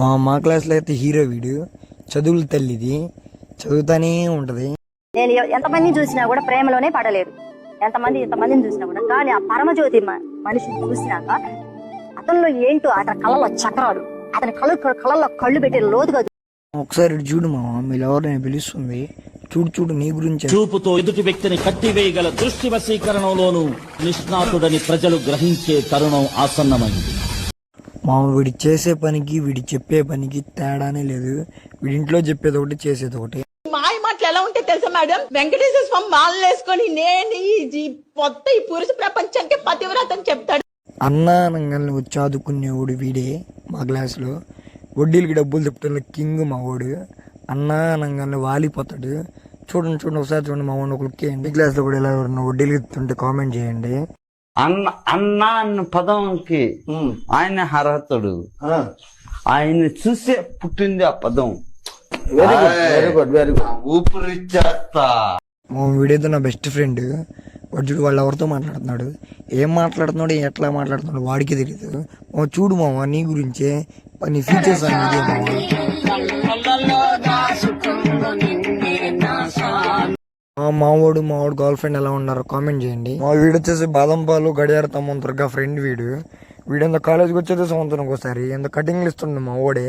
మా క్లాస్లో అయితే హీరో వీడు, చదువుల తల్లిది, చదువుతానే ఉంటది. నేను ఎంతమందిని చూసినా కూడా ప్రేమలోనే పడలేదు. ఎంతమందిని చూసినా కూడా, కానీ ఆ పరమజ్యోతి మనిషిని చూసినాక అతనిలో ఏంటో, అతని కళ్ళలో చక్రాలు, అతని కళ్ళలో కళ్ళు పెట్టే లోతుగా. ఒకసారి ఇటు చూడు మామ, మీరు ఎవరైనా పిలుస్తుంది, చూడు నీ గురించి. చూపుతో ఎదుటి వ్యక్తిని కట్టివేయగల దృష్టి వశీకరణంలోనూ నిష్ణాతుడని ప్రజలు గ్రహించే తరుణం ఆసన్నమైంది. వీడి చేసే పనికి వీడి చెప్పే పనికి తేడానే లేదు. వీడింట్లో చెప్పేది ఒకటి, చేసేది ఒకటి. మాయ మాటలు ఎలా ఉంటే తెలుసా మేడం? వెంకటేశ్వర స్వామి మాలలు వేసుకొని నేను మొత్తం ఈ పురుష ప్రపంచానికి పతివ్రతం చెప్తాడు. అన్నానంగాన్ని చదువుకునేవాడు వీడే. మా క్లాసులో వడ్డీలకి డబ్బులు చెప్తున్న కింగ్ మా వాడు. అన్నానంగాన్ని వాలిపోతాడు. చూడండి ఒకసారి చూడండి మా వాడిని ఒక లుక్ చేయండి. ఈ క్లాస్లో కూడా ఇలా వడ్డీలు చెప్తుంటే కామెంట్ చేయండి. అన్న అన్న పదంకి ఆయన అర్హతడు, ఆయన చూసే పుట్టింది ఆ పదం. వెరీ గుడ్ ఊపిరిచ్చేస్తా. మా వీడైతే నా బెస్ట్ ఫ్రెండ్. వాడు చూడు, వాళ్ళు ఎవరితో మాట్లాడుతున్నాడు, ఏం మాట్లాడుతున్నాడు, ఎట్లా మాట్లాడుతున్నాడు వాడికి తెలియదు. చూడు మామ, నీ గురించే, నీ ఫ్యూచర్స్ అనేది. మావాడు గర్ల్ ఫ్రెండ్ ఎలా ఉన్నారు కామెంట్ చేయండి. మా వీడు వచ్చేసి బాదం పాలు గడియార తమ్మంతరుగా ఫ్రెండ్ వీడు. వీడంత కాలేజ్కి వచ్చేది సంవత్సరంకి ఒకసారి ఎంత కటింగ్లు ఇస్తుండే మా వాడే.